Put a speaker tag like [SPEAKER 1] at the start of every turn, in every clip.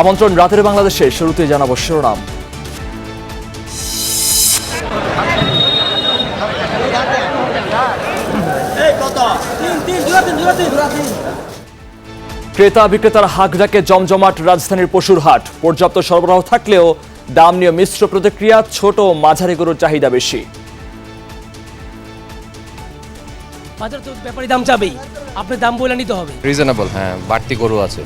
[SPEAKER 1] আমন্ত্রণ রাতের বাংলাদেশে। শুরুতে জানাবো শিরোনাম। ক্রেতা বিক্রেতার হাঁক ডাকে জমজমাট রাজধানীর পশুর হাট। পর্যাপ্ত সরবরাহ থাকলেও দাম নিয়ে মিশ্র প্রতিক্রিয়া। ছোট ও মাঝারি গরুর চাহিদা বেশি।
[SPEAKER 2] বাজার তো ব্যাপারী দাম চাবেই, আপনি দাম বলে নিতে হবে।
[SPEAKER 3] রিজনেবল, হ্যাঁ, বাড়তি গরু আছে,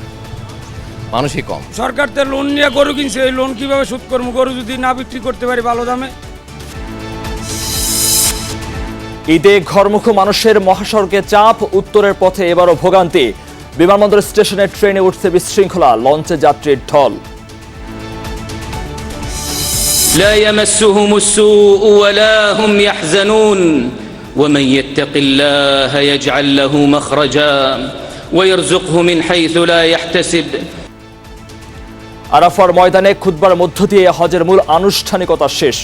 [SPEAKER 3] মানুষই কম।
[SPEAKER 4] সরকার তো লোন নিয়ে গরু কিনছে, এই লোন কিভাবে শোধ করবো? গরু যদি না বিক্রি করতে পারি ভালো দামে।
[SPEAKER 1] ঈদে ঘরমুখ মানুষের মহাসড়কে চাপ। উত্তরের পথে এবারও ভোগান্তি। বিমানবন্দর স্টেশনে ট্রেনে উঠছে বিশৃঙ্খলা। লঞ্চে যাত্রীর ঢল।
[SPEAKER 5] لا يمسهم السوء ولا هم يحزنون ومن يتق الله يجعل له مخرجا ويرزقه من حيث لا يحتسب।
[SPEAKER 1] আরাফার ময়দানে খুতবার মধ্য দিয়ে হজের মূল আনুষ্ঠানিকতা শেষ।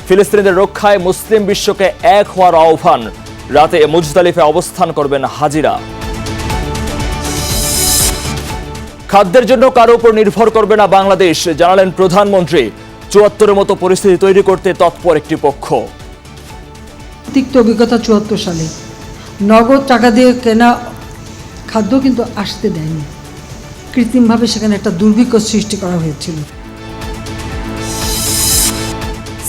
[SPEAKER 1] ফিলিস্তিনিদের রক্ষায় মুসলিম বিশ্বকে এক হওয়ার আহ্বান। রাতে মুজদালিফে অবস্থান করবেন হাজিরা। খাদ্যের জন্য কারো উপর নির্ভর করবে না বাংলাদেশ, জানালেন প্রধানমন্ত্রী। ৭৪-এর মতো পরিস্থিতি তৈরি করতে তৎপর একটি পক্ষ।
[SPEAKER 6] তিক্ত অভিজ্ঞতা ৭৪ সালে নগদ টাকা দিয়ে কেনা খাদ্য কিন্তু আসতে দেয়নি, কৃত্রিমভাবে সেখানে একটা দুর্ভিক্ষ সৃষ্টি করা হয়েছিল।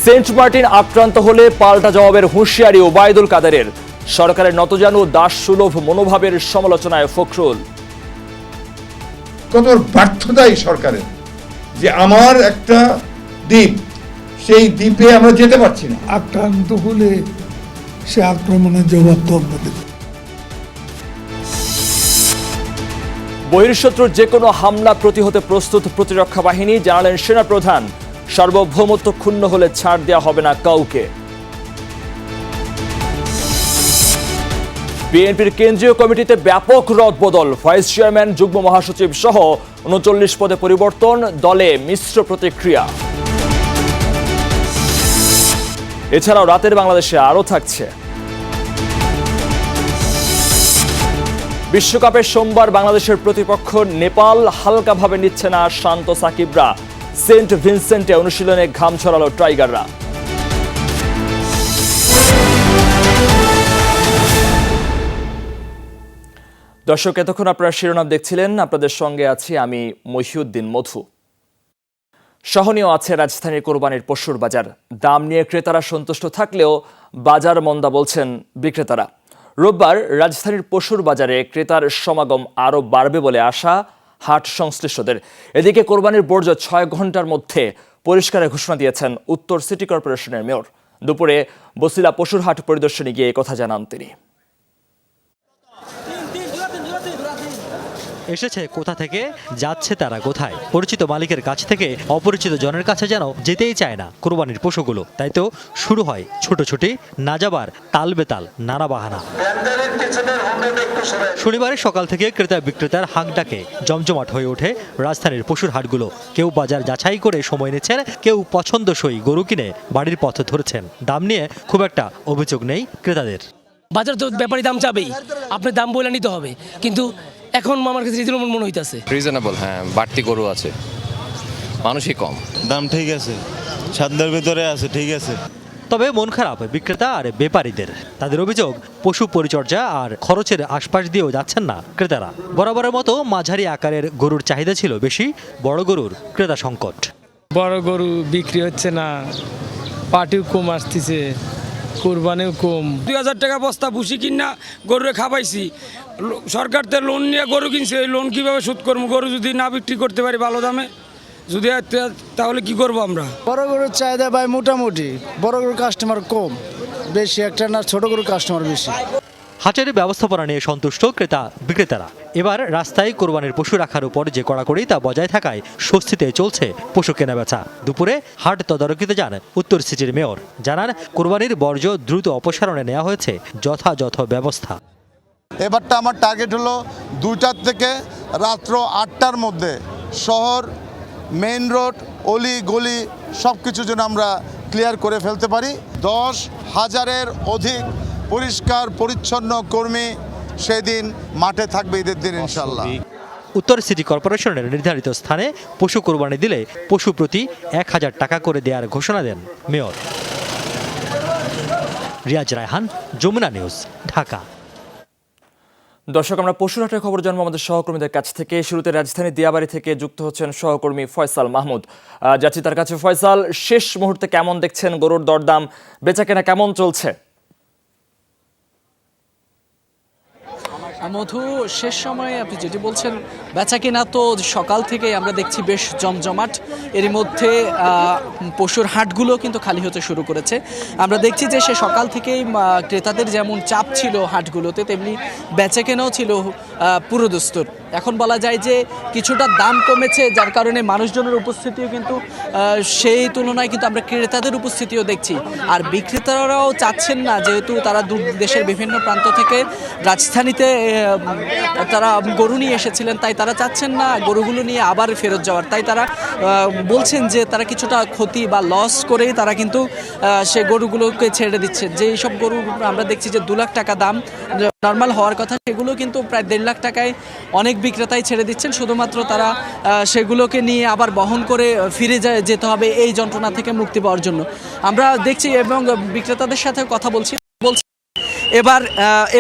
[SPEAKER 1] সেন্ট মার্টিন আক্রান্ত হলে পাল্টা জবাবের হুঁশিয়ারি ওবায়দুল কাদেরের। সরকারের নতজানু দাস সুলভ মনোভাবের সমালোচনায় ফখরুল।
[SPEAKER 7] কত ব্যর্থতাই সরকারের, যে আমার একটা দ্বীপ, সেই দ্বীপে আমরা যেতে পারছি না।
[SPEAKER 8] আক্রান্ত হলে সে আক্রমণের জবাব তো আমরা দেব।
[SPEAKER 1] বহির্শত্রুর যে কোনো হামলা প্রতিহতে প্রস্তুত প্রতিরক্ষা বাহিনী, জানালেন সেনাপ্রধান। সার্বভৌমত্ব ক্ষুণ্ণ হলে ছাড় দেওয়া হবে না কাউকে। বিএনপির কেন্দ্রীয় কমিটিতে ব্যাপক রদবদল। ভাইস চেয়ারম্যান, যুগ্ম মহাসচিব সহ ৩৯ পদে পরিবর্তন। দলে মিশ্র প্রতিক্রিয়া। এছাড়াও রাতের বাংলাদেশে আরও থাকছে। বিশ্বকাপের সোমবার বাংলাদেশের প্রতিপক্ষ নেপাল। হালকাভাবে নিচ্ছে না শান্ত সাকিবরা। সেন্ট ভিনসেন্টে অনুশীলনে ঘাম ছড়ালো টাইগাররা। দর্শক, এতক্ষণ আপনারা শিরোনাম দেখছিলেন। আপনাদের সঙ্গে আছি আমি মহিউদ্দিন মধু। সহনীয় আছে রাজধানীর কোরবানির পশুর বাজার। দাম নিয়ে ক্রেতারা সন্তুষ্ট থাকলেও বাজার মন্দা বলছেন বিক্রেতারা। রোববার রাজধানীর পশুর বাজারে ক্রেতার সমাগম আরও বাড়বে বলে আশা হাট সংশ্লিষ্টদের। এদিকে কোরবানির বর্জ্য ৬ ঘন্টার মধ্যে পরিষ্কারের ঘোষণা দিয়েছেন উত্তর সিটি কর্পোরেশনের মেয়র। দুপুরে বছিলা পশুর হাট পরিদর্শনে গিয়ে কথা জানান তিনি।
[SPEAKER 9] এসেছে কোথা থেকে, যাচ্ছে তারা কোথায়? পরিচিত মালিকের কাছ থেকে অপরিচিত জনের কাছে যেন যেতেই চায় না কোরবানির পশুগুলো। তাই তো শুরু হয় ছুটোছুটি, না যাবার তাল বেতাল নানা বাহানা। শনিবারে সকাল থেকে ক্রেতা বিক্রেতার হাঁক ডাকে জমজমাট হয়ে ওঠে রাজধানীর পশুর হাটগুলো। কেউ বাজার যাচাই করে সময় নিচ্ছেন, কেউ পছন্দসই গরু কিনে বাড়ির পথ ধরেছেন। দাম নিয়ে খুব একটা অভিযোগ নেই ক্রেতাদের।
[SPEAKER 2] বাজার তো ব্যাপারী দাম চাবেই, আপনি দাম বলে নিতে হবে। কিন্তু এখন আমার কাছে রিজনেবল মনে হইতাছে।
[SPEAKER 3] রিজনেবল, হ্যাঁ, বাড়তি গরু আছে, মানুষই কম।
[SPEAKER 10] দাম ঠিক আছে, সাধ্যের ভিতরে আছে, ঠিক আছে।
[SPEAKER 9] তবে মন খারাপ বিক্রেতা আর ব্যাপারীদের। তাদের অভিযোগ, পশু পরিচর্যা আর খরচের আশপাশ দিয়েও যাচ্ছেন না ক্রেতারা। বরাবরের মতো মাঝারি আকারের গরুর চাহিদা ছিল বেশি, বড় গরুর ক্রেতা সংকট।
[SPEAKER 4] বড় গরু বিক্রি হচ্ছে না, পাটিও কম আসতেছে, কোরবানিও কম। ২,০০০ টাকা বস্তা ভুসি কিনা গরুরে খাবাইছি। সরকার তো লোন নিয়ে গরু কিনছে, এই লোন কিভাবে শোধ করবো? গরু যদি না বিক্রি করতে পারি ভালো দামে, যদি তাহলে কি করবো আমরা?
[SPEAKER 11] বড় গরুর চাহিদা ভাই মোটামুটি, বড় গরুর কাস্টমার কম, বেশি একটা না, ছোট গরুর কাস্টমার বেশি।
[SPEAKER 9] হাটের ব্যবস্থাপনা নিয়ে সন্তুষ্ট ক্রেতা বিক্রেতারা। এবার রাস্তায় কোরবানির পশু রাখার উপর যে কড়াকড়ি তা বজায় থাকায় স্বস্তিতে চলছে পশু কেনাবেচা। দুপুরে হাট তদারকিতে যান উত্তর সিটির মেয়র। জানান, কোরবানির বর্জ্য দ্রুত অপসারণে নেওয়া হয়েছে যথাযথ ব্যবস্থা।
[SPEAKER 12] এবারটা আমার টার্গেট হলো ২টার থেকে রাত্র ৮টার মধ্যে শহর, মেইন রোড, অলি গলি সব কিছু যেন আমরা ক্লিয়ার করে ফেলতে পারি। ১০,০০০-এর অধিক পরিষ্কার পরিচ্ছন্ন কর্মী সেদিন মাঠে থাকবে ঈদের দিন ইনশাল্লাহ।
[SPEAKER 9] উত্তর সিটি কর্পোরেশনের নির্ধারিত স্থানে পশু কোরবানি দিলে পশু প্রতি 1000 টাকা করে দেওয়ার ঘোষণা দেন মেয়র। রিয়াজ রায়হান, যমুনা নিউজ, ঢাকা।
[SPEAKER 1] দর্শক, আমরা পশুরহাটের খবর জানবো আমাদের সহকর্মীদের কাছ থেকে। শুরুতে রাজধানী দিয়াবাড়ি থেকে যুক্ত হচ্ছেন সহকর্মী ফয়সাল মাহমুদ। যাচ্ছি তার কাছে। ফয়সাল, শেষ মুহূর্তে কেমন দেখছেন গরুর দরদাম, বেচাকেনা কেমন চলছে?
[SPEAKER 13] মধু, শেষ সময়ে আপনি যেটি বলছেন বেচা কেনা তো সকাল থেকে আমরা দেখছি বেশ জমজমাট। এর মধ্যে পশুর হাটগুলো কিন্তু খালি হতে শুরু করেছে। আমরা দেখছি যে সে সকাল থেকেই ক্রেতাদের যেমন চাপ ছিল হাটগুলোতে, তেমনি বেচা কেনাও ছিল পুরোদস্তুর। এখন বলা যায় যে কিছুটা দাম কমেছে, যার কারণে মানুষজনের উপস্থিতিও কিন্তু সেই তুলনায় কিন্তু আমরা ক্রেতাদের উপস্থিতিও দেখছি। আর বিক্রেতারাও চাচ্ছেন না, যেহেতু তারা দেশের বিভিন্ন প্রান্ত থেকে রাজধানীতে তারা গরু নিয়ে এসেছিলেন, তাই তারা চাচ্ছেন না গরুগুলো নিয়ে আবার ফেরত যাওয়ার। তাই তারা বলছেন যে তারা কিছুটা ক্ষতি বা লস করেই তারা কিন্তু সে গরুগুলোকে ছেড়ে দিচ্ছেন। যে এইসব গরু আমরা দেখছি যে 2 লাখ টাকা দাম নর্মাল হওয়ার কথা, সেগুলো কিন্তু প্রায় 1.5 লাখ টাকায় অনেক বিক্রেতাই ছেড়ে দিচ্ছেন, শুধুমাত্র তারা সেগুলোকে নিয়ে আবার বহন করে ফিরে যেতে হবে এই যন্ত্রণা থেকে মুক্তি পাওয়ার জন্য। আমরা দেখছি এবং বিক্রেতাদের সাথে কথা বলছি।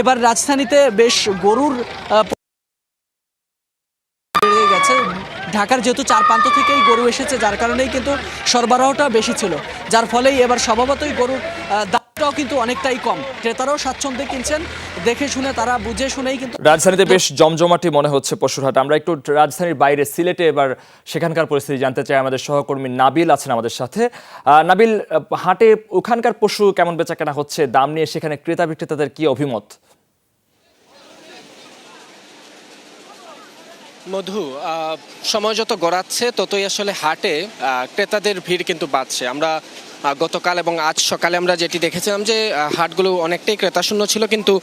[SPEAKER 13] এবার রাজধানীতে বেশ গরুর বেড়ে গেছে। ঢাকার যেহেতু 4 প্রান্ত থেকেই গরু এসেছে, যার কারণেই কিন্তু সরবরাহটা বেশি ছিল, যার ফলেই এবার স্বভাবতই গরুর দামটাও কিন্তু অনেকটাই কম। ক্রেতারাও স্বাচ্ছন্দ্যে কিনছেন, দেখে শুনে তারা বুঝে শুনেই কিন্তু।
[SPEAKER 1] রাজধানীতে বেশ জমজমাটি মনে হচ্ছে পশুরহাট। আমরা একটু রাজধানীর বাইরে সিলেটে এবার সেখানকার পরিস্থিতি জানতে চাই। আমাদের সহকর্মী নাবিল আছেন আমাদের সাথে। নাবিল, হাটে ওখানকার পশু কেমন বেচাকেনা হচ্ছে, দাম নিয়ে সেখানে ক্রেতা বিক্রেতাদের কি অভিমত?
[SPEAKER 14] মধু, সময় যত গড়াচ্ছে ততই আসলে হাটে ক্রেতাদের ভিড় কিন্তু বাড়ছে। আমরা গতকাল এবং আজ সকালে আমরা যেটি দেখেছিলাম যে হাটগুলো অনেকটাই ক্রেতাশূন্য ছিল, কিন্তু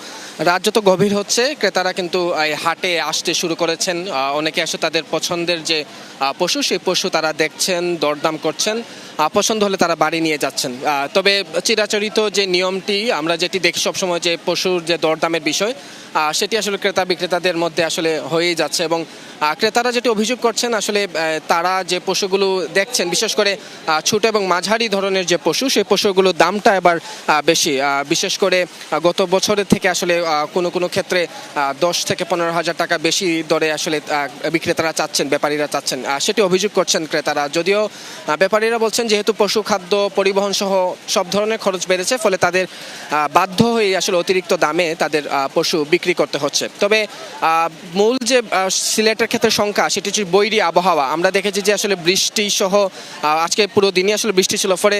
[SPEAKER 14] রাত যত গভীর হচ্ছে ক্রেতারা কিন্তু হাটে আসতে শুরু করেছেন। অনেকে আসলে তাদের পছন্দের যে পশু, সেই পশু তারা দেখছেন, দরদাম করছেন, পছন্দ হলে তারা বাড়ি নিয়ে যাচ্ছেন। তবে চিরাচরিত যে নিয়মটি আমরা যেটি দেখি সবসময়, যে পশুর যে দরদামের বিষয়, সেটি আসলে ক্রেতা বিক্রেতাদের মধ্যে আসলে হয়েই যাচ্ছে। এবং ক্রেতারা যেটি অভিযোগ করছেন, আসলে তারা যে পশুগুলো দেখছেন, বিশেষ করে ছোট এবং মাঝারি ধরনের যে পশু, সেই পশুগুলোর দামটা এবার বেশি। বিশেষ করে গত বছরের থেকে আসলে কোনো ক্ষেত্রে 10 থেকে 15 হাজার টাকা বেশি দরে আসলে বিক্রেতারা চাচ্ছেন, ব্যাপারীরা চাচ্ছেন, সেটি অভিযোগ করছেন ক্রেতারা। যদিও ব্যাপারীরা বলছেন যেহেতু পশু খাদ্য পরিবহন সহ সব ধরনের খরচ বেড়েছে, ফলে তাদের বাধ্য হয়ে আসলে অতিরিক্ত দামে তাদের পশু বিক্রি করতে হচ্ছে। তবে মূল যে সিলেটের ক্ষেত্রে সংখ্যা, সেটি হচ্ছে বৈরী আবহাওয়া। আমরা দেখেছি যে আসলে বৃষ্টি সহ আজকে পুরো দিনই আসলে বৃষ্টি ছিল, ফলে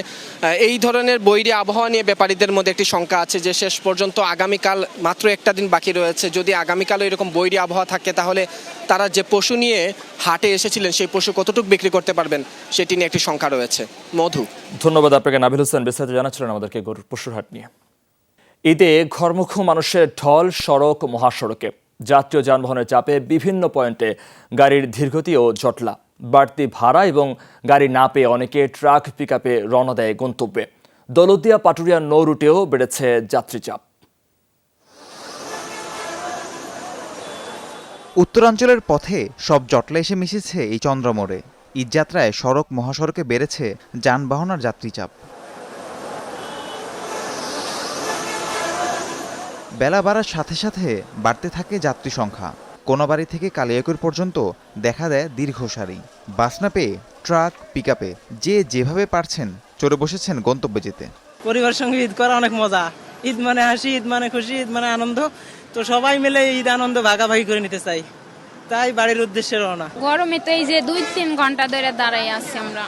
[SPEAKER 14] এই ধরনের বৈরী আবহাওয়া নিয়ে ব্যাপারীদের মধ্যে একটি শঙ্কা আছে যে শেষ পর্যন্ত আগামীকাল মাত্র একটা দিন বাকি রয়েছে। যদি আগামীকালও এরকম বৈরী আবহাওয়া থাকে, তাহলে তারা যে পশু নিয়ে হাটে এসেছিলেন সেই পশু কতটুকু বিক্রি করতে পারবেন সেটি নিয়ে একটি শঙ্কা রয়েছে। মধু,
[SPEAKER 1] ধন্যবাদ আপনাকে। নাবিল হোসেন বিস্তারিত জানাচ্ছিলেন আমাদেরকে গরুর পশুরহাট নিয়ে। ঈদে ঘরমুখী মানুষের ঢল সড়ক মহাসড়কে। যাত্রীয় যানবাহনের চাপে বিভিন্ন পয়েন্টে গাড়ির ধীরগতি ও জটলা। বাড়তি ভাড়া এবং গাড়ি না পেয়ে অনেকে ট্রাক পিকআপে রওনা দেয় গন্তব্যে। দৌলতদিয়া পাটুরিয়া নৌ রুটেও বেড়েছে যাত্রী চাপ।
[SPEAKER 15] উত্তরাঞ্চলের পথে সব জটলা এসে মিশেছে এই চন্দ্রমোড়ে। ঈদযাত্রায় সড়ক মহাসড়কে বেড়েছে যানবাহন আর যাত্রী চাপ। বেলা বাড়ার সাথে সাথে বাড়তে থাকে যাত্রী সংখ্যা। কোনাবাড়ি থেকে কালিয়াকৈর পর্যন্ত দেখা দেয় দীর্ঘ সারি। বাস না পেয়ে ট্রাক পিকআপে যে যেভাবে পারছেন চড়ে বসেছেন গন্তব্যে যেতে।
[SPEAKER 16] পরিবারের সঙ্গে ঈদ করা অনেক মজা। ঈদ মানে হাসি, ঈদ মানে খুশি, ঈদ মানে আনন্দ। তো সবাই মিলে ঈদ আনন্দ ভাগাভাগি করে নিতে চাই, তাই বাড়ির উদ্দেশ্যে রওনা।
[SPEAKER 17] গরমে তো এই যে 2-3 ঘন্টা ধরে দাঁড়াই আছি আমরা,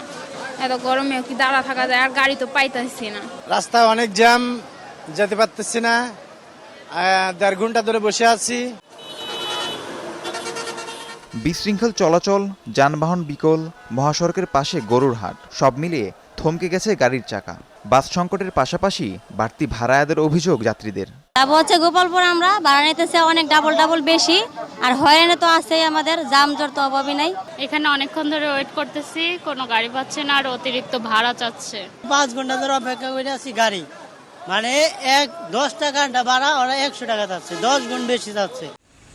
[SPEAKER 17] এত গরমে কি দাঁড়া থাকা যায়? আর গাড়ি তো পাইতেছি না,
[SPEAKER 11] রাস্তায় অনেক জ্যাম, যেতে পারতেছি না, 1.5 ঘন্টা ধরে বসে আছি।
[SPEAKER 15] বিশৃঙ্খল চলাচল, যানবাহন বিকল, মহাসড়কের পাশে গরুর হাট, সব মিলিয়ে থমকে গেছে গাড়ির চাকা। বাস সংকটের পাশাপাশি বাড়তি ভাড়া আদায়ের অভিযোগ যাত্রীদের।
[SPEAKER 18] যাবো হচ্ছে গোপালপুর, আমরা ভাড়া নিতেছে অনেক ডাবল বেশি, আর হয়রানি তো আছে, আমাদের জামজট তো অভাবই নাই।
[SPEAKER 17] এখানে অনেকক্ষণ ধরে ওয়েট করতেছি, কোনো গাড়ি পাচ্ছে না, আর অতিরিক্ত ভাড়া চাচ্ছে।
[SPEAKER 16] 5 ঘন্টা ধরে অপেক্ষা করে আছি গাড়ি, মানে 10 টাকা ভাড়া, ওরা 100 টাকা চাচ্ছে, 10 গুণ বেশি যাচ্ছে।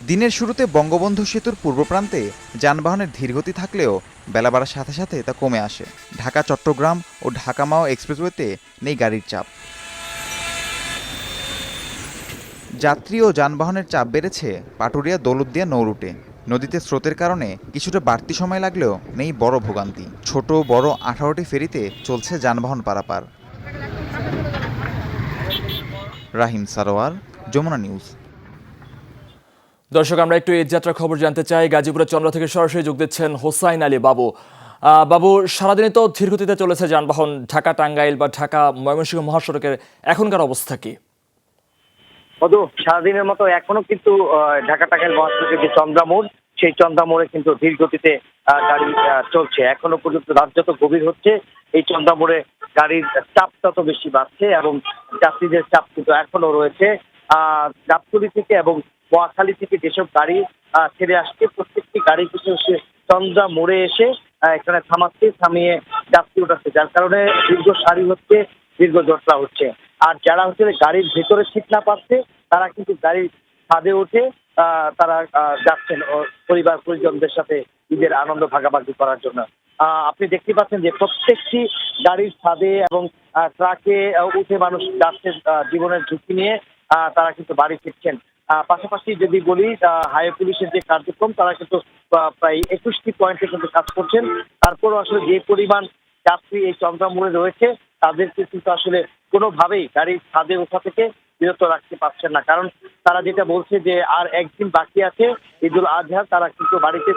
[SPEAKER 15] দিনের শুরুতে বঙ্গবন্ধু সেতুর পূর্ব প্রান্তে যানবাহনের ধীরগতি থাকলেও বেলা বাড়ার সাথে সাথে তা কমে আসে। ঢাকা চট্টগ্রাম ও ঢাকা মাও এক্সপ্রেসওয়েতে নেই গাড়ির চাপ। যাত্রী ও যানবাহনের চাপ বেড়েছে পাটুরিয়া দৌলতদিয়া নৌ রুটে। নদীতে স্রোতের কারণে কিছুটা বাড়তি সময় লাগলেও নেই বড় ভোগান্তি। ছোট বড় 18টি ফেরিতে চলছে যানবাহন পারাপার। রাহিম সারোয়ার, যমুনা নিউজ।
[SPEAKER 1] দর্শক, আমরা একটু ঈদ যাত্রার খবর জানতে চাই। গাজীপুরের চন্দ্রা থেকে সরাসরি যোগ দিচ্ছেন হোসাইন আলী বাবু। বাবু, সারাদিনে তো ধীরগতিতে চলেছে যানবাহন। ঢাকা টাঙ্গাইল বা ঢাকা ময়মনসিংহ মহাসড়কের এখনকার অবস্থা কি?
[SPEAKER 19] সারাদিনের মতো এখনো কিন্তু ঢাকা টাঙ্গাইল মহাসড়কের যে চন্দ্রা মোড়, সেই চন্দ্রা মোড়ে কিন্তু ধীরগতিতে গাড়ি চলছে। এখনো পর্যন্ত রাত যত গভীর হচ্ছে এই চন্দ্রা মোড়ে গাড়ির চাপ তত বেশি বাড়ছে এবং যাত্রীদের চাপ কিন্তু এখনো রয়েছে। গাবতলী থেকে এবং নোয়াখালী থেকে যেসব গাড়ি ছেড়ে আসছে, প্রত্যেকটি গাড়ি কিন্তু চন্দ্রা মোড়ে এসে এখানে থামিয়ে যাত্রী উঠাচ্ছে, যার কারণে দীর্ঘ সারি হচ্ছে, দীর্ঘ জটলা হচ্ছে। আর যারা হচ্ছে গাড়ির ভেতরে সিট না পাচ্ছে তারা কিন্তু গাড়ির ছাদে উঠে তারা যাচ্ছেন পরিবার পরিজনদের সাথে ঈদের আনন্দ ভাগাভাগি করার জন্য। আপনি দেখতে পাচ্ছেন যে প্রত্যেকটি গাড়ির ছাদে এবং ট্রাকে উঠে মানুষ যাচ্ছে জীবনের ঝুঁকি নিয়ে, তারা কিন্তু বাড়ি ফিরছেন। পাশাপাশি যদি বলি হাইওয়ে পুলিশের যে কার্যক্রম, তারা কিন্তু প্রায় 21টি পয়েন্টে কিন্তু কাজ করছেন। তারপরও আসলে যে পরিমাণ যাত্রী এই চন্দ্রা মোড়ে রয়েছে তাদেরকে কিন্তু আসলে কোনোভাবেই গাড়ির ছাদে ওঠা থেকে বিরত রাখতে পারছেন না, কারণ তারা যেটা বলছে যে আর একদিন বাকি আছে ঈদুল আজহা, তারা কিন্তু বাড়িতে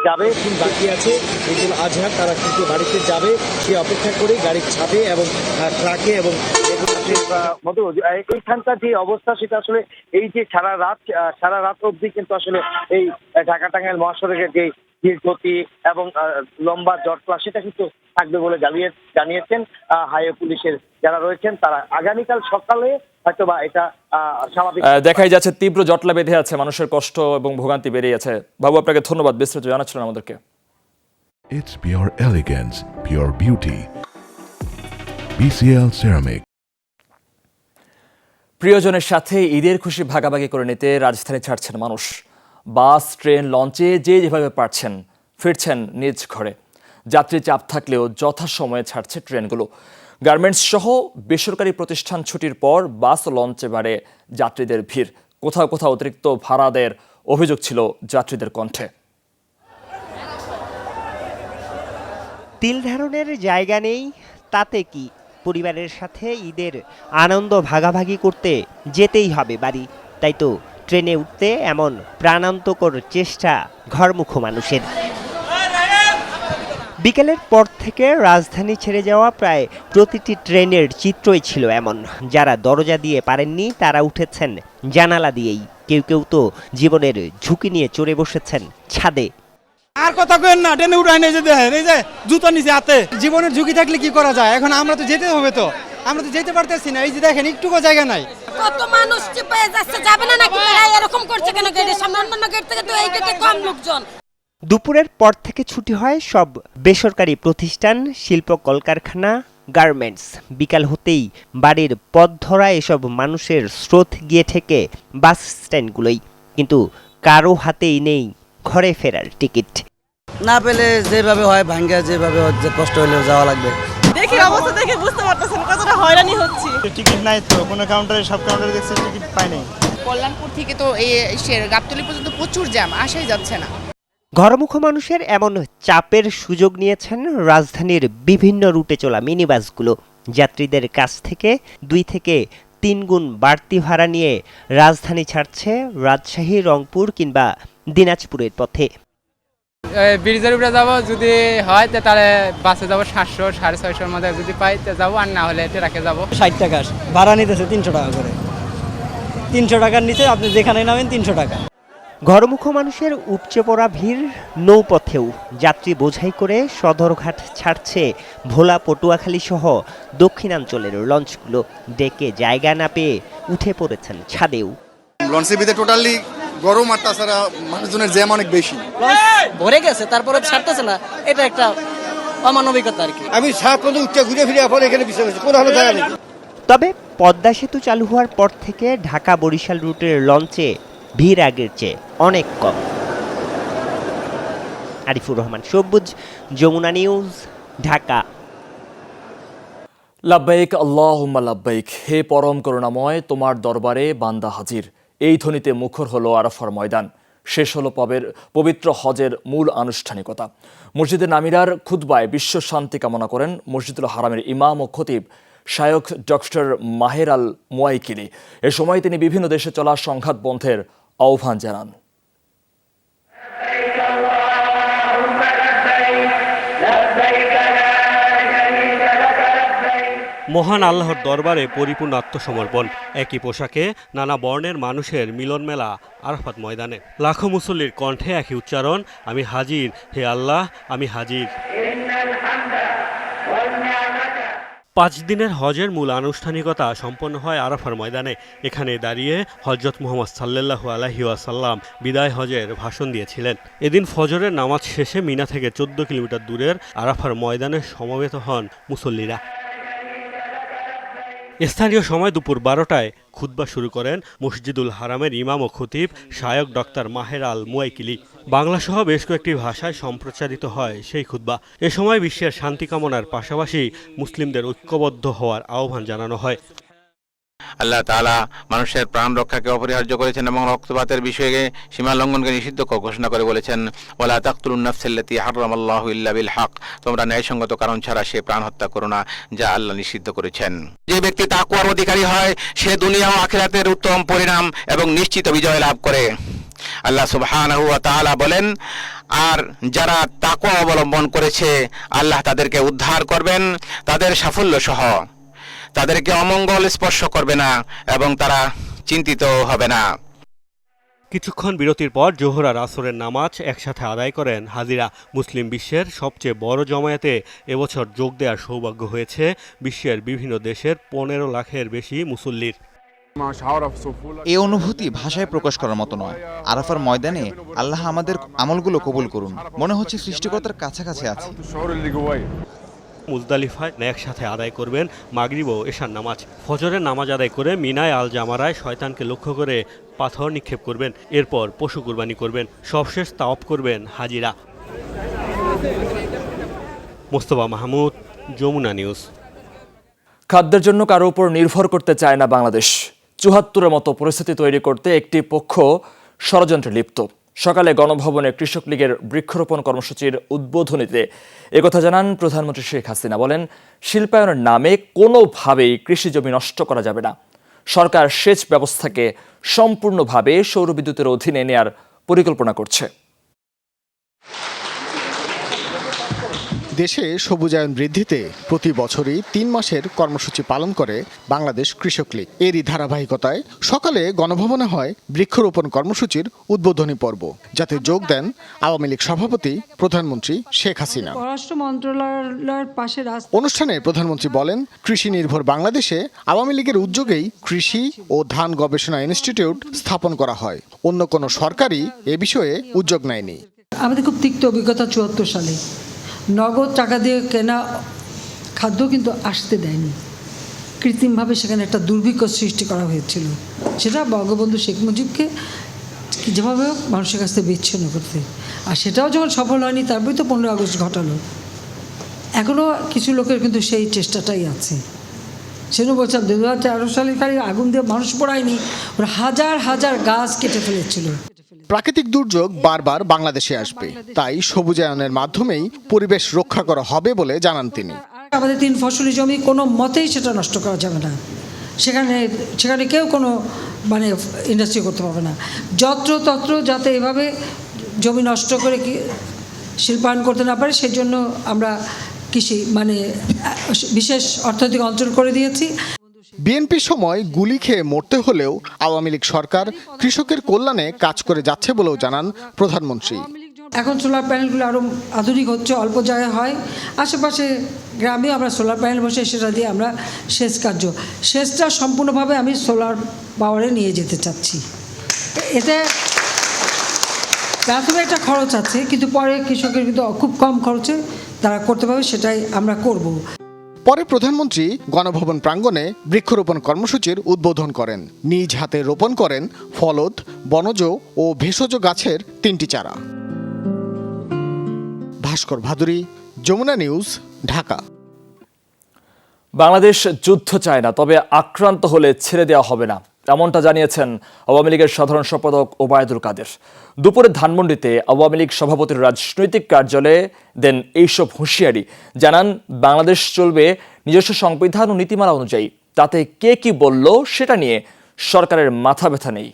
[SPEAKER 19] যাবে। সে অপেক্ষা করে গাড়ির ছাদে এবং ট্রাকে এবং এইখানকার যে অবস্থা সেটা আসলে এই যে সারা রাত অবধি কিন্তু আসলে এই ঢাকা টাঙ্গাইল মহাসড়কের যে ধীরগতি এবং লম্বা জটলা সেটা কিন্তু থাকবে বলে জানিয়েছেন হাইওয়ে পুলিশের যারা রয়েছেন তারা। আগামীকাল সকালে হয়তোবা এটা স্বাভাবিক
[SPEAKER 1] দেখাই যাচ্ছে। তীব্র জটলা বেঁধে আছে, মানুষের কষ্ট এবং ভোগান্তি বেড়ে আছে। বাবু, আপনাকে ধন্যবাদ, বিস্তারিত জানাচ্ছিলেন আমাদেরকে।
[SPEAKER 20] It's pure elegance, pure beauty. BCL Ceramic.
[SPEAKER 1] প্রিয়জনের সাথে ঈদের খুশি ভাগাভাগি করে নিতে রাজধানী ছাড়ছেন মানুষ। বাস, ট্রেন, লঞ্চে যে যেভাবে পারছেন ফিরছেন নিজ ঘরে। যাত্রী চাপ থাকলেও যথাসময়ে ছাড়ছে ট্রেনগুলো। গার্মেন্টস সহ বেসরকারি প্রতিষ্ঠান ছুটির পর বাস ও লঞ্চে বাড়ে যাত্রীদের ভিড়। কোথাও কোথাও অতিরিক্ত ভাড়া দেওয়ার অভিযোগ ছিল যাত্রীদের কণ্ঠে।
[SPEAKER 21] তিল ধারণের জায়গা নেই, তাতে কি? পরিবারের সাথে ঈদের আনন্দ ভাগাভাগি করতে যেতেই হবে বাড়ি। তাই তো ট্রেনে উঠতে এমন প্রাণান্তকর চেষ্টা ঘরমুখো মানুষের। বিকেলের পর থেকে রাজধানী ছেড়ে যাওয়া প্রায় প্রতিটি ট্রেনের চিত্রই ছিল এমন। যারা দরজা দিয়ে পারেননি তারা উঠেছেন জানালা দিয়েই। কেউ কেউ তো জীবনের ঝুঁকি নিয়ে চড়ে বসেছেন ছাদে।
[SPEAKER 22] আর কথা কেন না, ট্রেনে উঠায় নিয়ে যেতে হয়, এই যে জুতো নিচে হাতে। জীবনের ঝুঁকি থাকলে কি করা যায়? এখন আমরা তো যেতে হবে, তো আমরা তো যেতে পারতেছি না। এই যে দেখেন একটুকু জায়গা নাই।
[SPEAKER 23] কত মানুষ চেপে যাচ্ছে, যাবে না নাকি? এরকম করছে কেন? গেটের সামনে অন্যান্য গেট থেকে তো এই গেটে কম লোকজন।
[SPEAKER 21] দুপুরের পর থেকে ছুটি হয় সব বেসরকারি প্রতিষ্ঠান, শিল্প কলকারখানা, গার্মেন্টস। বিকাল হতেই বাড়ির পথ ধরা এসব মানুষের স্রোত গিয়ে ঠেকে বাস স্ট্যান্ডগুলোই। কিন্তু কারো হাতেই নেই ঘরে ফেরার টিকিট।
[SPEAKER 11] না পেলে যেভাবে হয় ভাঙ্গা, যেভাবে যে কষ্ট হলেও যাওয়া লাগবে।
[SPEAKER 23] দেখি অবস্থা দেখে বুঝতে পারতেছেন কতটা হয়রানি হচ্ছে।
[SPEAKER 22] টিকিট নাই তো, কোনো কাউন্টারে, সব কাউন্টারে দেখছি টিকিট পাই নাই।
[SPEAKER 24] কল্যাণপুর থেকে তো এই গাবতলী পর্যন্ত প্রচুর জ্যাম, আসাই যাচ্ছে না।
[SPEAKER 21] ঘরমুখো মানুষের এমন চাপের সুযোগ নিয়েছেন রাজধানীর বিভিন্ন রুটে চলা মিনিবাসগুলো। যাত্রীদের কাছ থেকে 2 থেকে 3 গুণ বাড়তি ভাড়া নিয়ে রাজধানী ছাড়ছে রাজশাহী, রংপুর কিংবা দিনাজপুরের পথে।
[SPEAKER 25] ব্রিজের উপরে যাবো, যদি হয় তাহলে বাসে যাবো 700 650 মধ্যে, যদি পাই যাবো, আর না হলে ট্রাকে যাবো।
[SPEAKER 11] 60 টাকা ভাড়া নিতেছে, 300 টাকা করে। 300 টাকার নিচে আপনি যেখানে নামেন 300 টাকা।
[SPEAKER 21] ঘরমুখো মানুষের উপচে পড়া ভিড় নৌপথেও। যাত্রী বোঝাই করে সদরঘাট ছাড়ছে ভোলা, পটুয়াখালী সহ দক্ষিণাঞ্চলের লঞ্চগুলো। ডেকে জায়গা না পেয়ে উঠে পড়েছেন ছাদেও।
[SPEAKER 12] লঞ্চের ভিতরে টোটালি গরম, আর তাছাড়া মানুষজনের জ্যাম অনেক বেশি।
[SPEAKER 11] ভরে গেছে, তারপরে ছাড়তেছে না, এটা একটা অমানবিকতা আর কি।
[SPEAKER 22] আমি সাত পর্যন্ত উচ্চ ঘুরে ফিরে পরে এখানে বসে আছি, কোনো হলো জায়গা নেই।
[SPEAKER 21] তবে পদ্মা সেতু চালু হওয়ার পর থেকে ঢাকা বরিশাল রুটের লঞ্চে ভিড় আগের চেয়ে অনেক কম। আরিফুর রহমান সবুজ, যমুনা নিউজ, ঢাকা।
[SPEAKER 1] লাব্বাইক আল্লাহুম্মা লাব্বাইক, হে পরম করুণাময়, তোমার দরবারে বান্দা হাজির। এই ধ্বনিতে মুখর হলো আরাফার ময়দান। শেষ হলো পবিত্র হজের মূল আনুষ্ঠানিকতা। মসজিদে নামিরার খুতবায় বিশ্ব শান্তি কামনা করেন মসজিদুল হারামের ইমাম ও খতিব শায়খ ডক্টর মাহের আল মুয়াইকিলি। এ সময় তিনি বিভিন্ন দেশে চলা সংঘাত বন্ধের আহ্বান জানান।
[SPEAKER 9] মহান আল্লাহর দরবারে পরিপূর্ণ আত্মসমর্পণ। একই পোশাকে নানা বর্ণের মানুষের মিলন মেলা আরাফাত ময়দানে। লাখো মুসল্লির কণ্ঠে একই উচ্চারণ, আমি হাজির, হে আল্লাহ আমি হাজির। 5 দিনের হজের মূল আনুষ্ঠানিকতা সম্পন্ন হয় আরাফার ময়দানে। এখানে দাঁড়িয়ে হযরত মুহাম্মদ সাল্লাল্লাহু আলাইহি ওয়াসাল্লাম বিদায় হজের ভাষণ দিয়েছিলেন। এদিন ফজরের নামাজ শেষে মিনা থেকে 14 কিলোমিটার দূরের আরাফার ময়দানে সমবেত হন মুসল্লিরা। স্থানীয় সময় দুপুর 12টায় খুতবা শুরু করেন মসজিদুল হারামের ইমাম ও খতিব শায়খ ডক্টর মাহের আল মুয়াইকিলি। বাংলাসহ বেশ কয়েকটি ভাষায় সম্প্রচারিত হয় সেই খুতবা। এ সময় বিশ্বের শান্তি কামনার পাশাপাশি মুসলিমদের ঐক্যবদ্ধ হওয়ার আহ্বান জানানো হয়।
[SPEAKER 2] আল্লাহ তাআলা মানুষের প্রাণ রক্ষাকে অপরিহার্য করেছেন এবং রক্তপাতের বিষয়ে সীমা লঙ্ঘনকে নিষিদ্ধ ঘোষণা করে বলেছেন, ওয়ালা তাকতুলুন নাফসাল্লাতী হারামাল্লাহু ইল্লা বিল হক, তোমরা ন্যায়সঙ্গত কারণ ছাড়া সে প্রাণ হত্যা করো না যা আল্লাহ নিষিদ্ধ করেছেন। যে ব্যক্তি তাকওয়ার অধিকারী হয় সে দুনিয়া ও আখিরাতের উত্তম পরিণাম এবং নিশ্চিত বিজয় লাভ করে। আল্লাহ সুবহানাহু ওয়া তাআলা বলেন, আর যারা তাকওয়া অবলম্বন করেছে আল্লাহ তাদেরকে উদ্ধার করবেন তাদের সাফল্য সহ। তাদেরকে অমঙ্গল স্পর্শ করবে না এবং তারা চিন্তিত হবে না।
[SPEAKER 9] কিছুক্ষণ বিরতির পর জোহর আর আসরের নামাজ একসাথে আদায় করেন হাজিরা। মুসলিম বিশ্বের সবচেয়ে বড় জমায়েতে এবছর যোগ দেওয়ার সৌভাগ্য হয়েছে বিশ্বের বিভিন্ন দেশের 15 লাখের বেশি মুসল্লির।
[SPEAKER 15] এই অনুভূতি ভাষায় প্রকাশ করার মতো নয়। আরাফার ময়দানে আল্লাহ আমাদের আমলগুলো কবুল করুন, মনে হচ্ছে সৃষ্টিকর্তার কাছাকাছি আছে।
[SPEAKER 9] মুজদালিফায় একসাথে আদায় করবেন মাগরিব ও এশার নামাজ। ফজরের নামাজ আদায় করে মিনায় আল জামারায় শয়তানকে লক্ষ্য করে পাথর নিক্ষেপ করবেন। এরপর পশু কুরবানি করবেন। সবশেষ তাওয়াফ করবেন হাজিরা। মোস্তফা মাহমুদ, যমুনা নিউজ।
[SPEAKER 1] খাদ্যের জন্য কারো উপর নির্ভর করতে চায় না বাংলাদেশ। ৭৪-এর মতো পরিস্থিতি তৈরি করতে একটি পক্ষ ষড়যন্ত্রে লিপ্ত। সকালে গণভবনে কৃষক লীগের বৃক্ষরোপণ কর্মসূচির উদ্বোধনীতে একথা জানান প্রধানমন্ত্রী শেখ হাসিনা। বলেন, শিল্পায়নের নামে কোনোভাবেই কৃষি জমি নষ্ট করা যাবে না। সরকার সেচ ব্যবস্থাকে সম্পূর্ণভাবে সৌরবিদ্যুতের অধীনে নেয়ার পরিকল্পনা করছে।
[SPEAKER 5] দেশে সবুজায়ন বৃদ্ধিতে প্রতি বছরই 3 মাসের কর্মসূচি পালন করে বাংলাদেশ কৃষক লীগ। এরই ধারাবাহিকতায় সকালে গণভবনে হয় বৃক্ষরোপণ কর্মসূচির উদ্বোধনী পর্ব, যাতে যোগ দেন আওয়ামী লীগ সভাপতি প্রধানমন্ত্রী শেখ হাসিনা।
[SPEAKER 6] পররাষ্ট্র মন্ত্রণালয়ের পাশে
[SPEAKER 5] অনুষ্ঠানে প্রধানমন্ত্রী বলেন, কৃষি নির্ভর বাংলাদেশে আওয়ামী লীগের উদ্যোগেই কৃষি ও ধান গবেষণা ইনস্টিটিউট স্থাপন করা হয়। অন্য কোনো সরকারই এ বিষয়ে উদ্যোগ নেয়নি।
[SPEAKER 6] আমাদের খুব তিক্ত অভিজ্ঞতা ৭৪ সালে নগদ টাকা দিয়ে কেনা খাদ্য কিন্তু আসতে দেয়নি। কৃত্রিমভাবে সেখানে একটা দুর্ভিক্ষ সৃষ্টি করা হয়েছিল। সেটা বঙ্গবন্ধু শেখ মুজিবকে যেভাবে মানুষের কাছ থেকে বিচ্ছিন্ন করতে, আর সেটাও যখন সফল হয়নি তারপরে তো 15 আগস্ট ঘটালো। এখনও কিছু লোকের কিন্তু সেই চেষ্টাটাই আছে। সেজন্য বলছিলাম 2013 সালের আগুন দিয়ে মানুষ পড়ায়নি, ওরা হাজার হাজার গাছ কেটে ফেলেছিল।
[SPEAKER 5] প্রাকৃতিক দুর্যোগ বারবার বাংলাদেশে আসবে, তাই সবুজায়নের মাধ্যমেই পরিবেশ রক্ষা করা হবে বলে জানান তিনি।
[SPEAKER 6] আমাদের 3 ফসলি জমি কোনো মতেই সেটা নষ্ট করা যাবে না। সেখানে কেউ কোনো ইন্ডাস্ট্রি করতে পারবে না। যত্রতত্র যাতে এভাবে জমি নষ্ট করে শিল্পায়ন করতে না পারে, সেই জন্য আমরা কৃষি বিশেষ অর্থনৈতিক অঞ্চল করে দিয়েছি।
[SPEAKER 5] বিএনপির সময় গুলি খেয়ে মরতে হলেও আওয়ামী লীগ সরকার কৃষকের কল্যাণে কাজ করে যাচ্ছে বলেও জানান প্রধানমন্ত্রী।
[SPEAKER 6] এখন সোলার প্যানেলগুলো আরও আধুনিক হচ্ছে, অল্প জায়গায় হয়। আশেপাশে গ্রামে আমরা সোলার প্যানেল বসে সেটা দিয়ে আমরা সেচটা সম্পূর্ণভাবে আমি সোলার পাওয়ারে নিয়ে যেতে চাচ্ছি। এতে প্রথমে একটা খরচ আছে, কিন্তু পরে কৃষকের কিন্তু খুব কম খরচে তারা করতে পারবে, সেটাই আমরা করব।
[SPEAKER 5] পরে প্রধানমন্ত্রী গণভবন প্রাঙ্গণে বৃক্ষরোপণ কর্মসূচির উদ্বোধন করেন। নিজ হাতে রোপণ করেন ফলদ, বনজ ও ভেষজ গাছের 3টি চারা। ভাস্কর ভাদুরী, যমুনা নিউজ, ঢাকা।
[SPEAKER 1] বাংলাদেশ যুদ্ধ চায় না, তবে আক্রান্ত হলে ছেড়ে দেওয়া হবে না, এমনটা জানিয়েছেন আওয়ামী লীগের সাধারণ সম্পাদক ওবায়দুল কাদের। দুপুরে ধানমন্ডিতে আওয়ামী লীগ সভাপতির রাজনৈতিক কার্যালয়ে দেন এইসব হুঁশিয়ারি। জানান, বাংলাদেশ চলবে নিজস্ব সংবিধান ও নীতিমালা অনুযায়ী, তাতে কে কি বলল সেটা নিয়ে সরকারের মাথা ব্যথা নেই।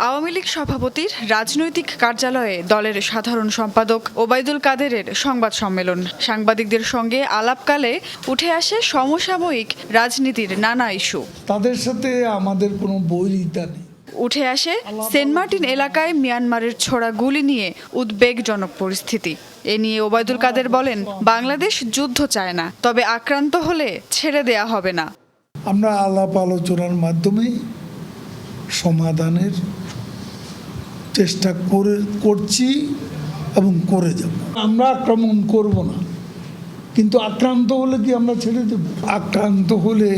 [SPEAKER 3] আওয়ামী লীগ সভাপতির রাজনৈতিক কার্যালয়ে দলের সাধারণ সম্পাদক ওবায়দুল কাদেরের সংবাদ সম্মেলন। সাংবাদিকদের সঙ্গে আলাপকালে উঠে আসে সমসাময়িক রাজনীতির নানা ইস্যু।
[SPEAKER 4] তাদের সাথে আমাদের কোনো বৈরিতা নেই।
[SPEAKER 3] উঠে আসে সেন্ট মার্টিন এলাকায় মিয়ানমারের ছোড়া গুলি নিয়ে উদ্বেগজনক পরিস্থিতি। এ নিয়ে ওবায়দুল কাদের বলেন, বাংলাদেশ যুদ্ধ চায় না, তবে আক্রান্ত হলে ছেড়ে দেয়া হবে না।
[SPEAKER 4] আমরা আলাপ আলোচনার মাধ্যমে সমাধানের চেষ্টা করছি এবং করে যাব। আমরা আক্রমণ করব না, কিন্তু আক্রান্ত হলে কি আমরা ছেড়ে দেব? আক্রান্ত হলে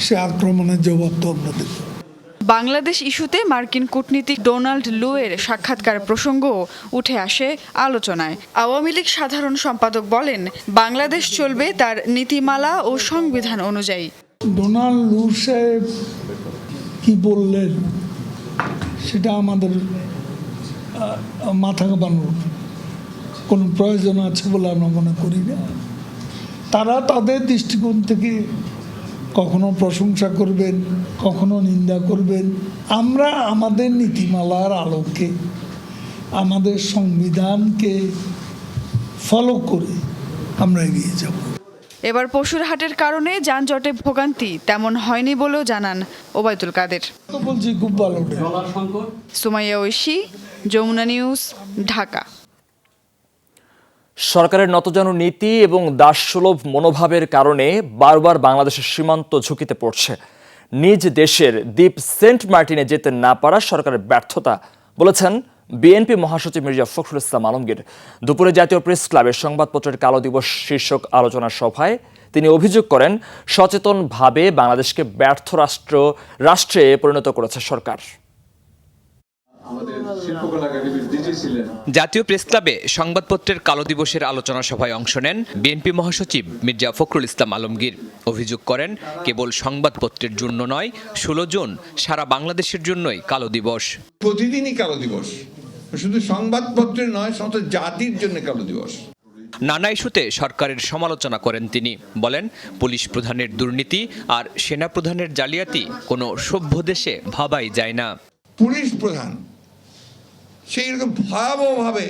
[SPEAKER 4] সে আক্রমণের জবাব তো আমরা দেব।
[SPEAKER 3] বাংলাদেশ ইস্যুতে মার্কিন কূটনীতিক ডোনাল্ড লুয়ের সাক্ষাৎকার প্রসঙ্গও উঠে আসে আলোচনায়। আওয়ামী লীগ সাধারণ সম্পাদক বলেন, বাংলাদেশ চলবে তার নীতিমালা ও সংবিধান অনুযায়ী।
[SPEAKER 4] ডোনাল্ড লু সাহেব কি বললেন সেটা আমাদের মাথা ঘামানোর কোনো প্রয়োজন আছে বলে আমরা মনে করি না। তারা তাদের দৃষ্টিকোণ থেকে কখনো প্রশংসা করবেন, কখনো নিন্দা করবেন। আমরা আমাদের নীতিমালার আলোকে, আমাদের সংবিধানকে ফলো করে আমরা এগিয়ে যাব।
[SPEAKER 3] এবার পশুর হাটের কারণে যানজটে ভোগান্তি তেমন হয়নি বলেও জানান ওবায়দুল কাদের।
[SPEAKER 4] বলছি খুব ভালো।
[SPEAKER 3] সুমাইয়া ঐশী, যমুনা নিউজ, ঢাকা।
[SPEAKER 1] সরকারের নতজানু নীতি এবং দাসসুলভ মনোভাবের কারণে বারবার বাংলাদেশের সীমান্ত ঝুঁকিতে পড়ছে। নিজ দেশের দ্বীপ সেন্ট মার্টিনে যেতে না পারা সরকারের ব্যর্থতা বলেছেন বিএনপি মহাসচিব মির্জা ফখরুল ইসলাম আলমগীর। দুপুরে জাতীয় প্রেস ক্লাবের সংবাদপত্রের কালো দিবস শীর্ষক আলোচনা সভায় তিনি অভিযোগ করেন, সচেতনভাবে বাংলাদেশকে ব্যর্থ রাষ্ট্রে পরিণত করেছে সরকার।
[SPEAKER 7] জাতীয় প্রেস ক্লাবে সংবাদপত্রের কালো দিবসের আলোচনা সভায় অংশ নেন বিএনপি মহাসচিব মির্জা ফখরুল ইসলাম আলমগীর। অভিযোগ করেন, কেবল সংবাদপত্রের জন্য নয়, 16 জুন সারা বাংলাদেশের জন্যই কালো দিবস।
[SPEAKER 8] প্রতিদিনই কালো দিবস, শুধু সংবাদপত্রের নয়, সমস্ত জাতির জন্য কালো দিবস।
[SPEAKER 7] নানা ইস্যুতে সরকারের সমালোচনা করেন তিনি। বলেন, পুলিশ প্রধানের দুর্নীতি আর সেনা প্রধানের জালিয়াতি কোনো সভ্য দেশে ভাবাই যায় না।
[SPEAKER 8] পুলিশ প্রধান সেই রকম ভয়াবহভাবে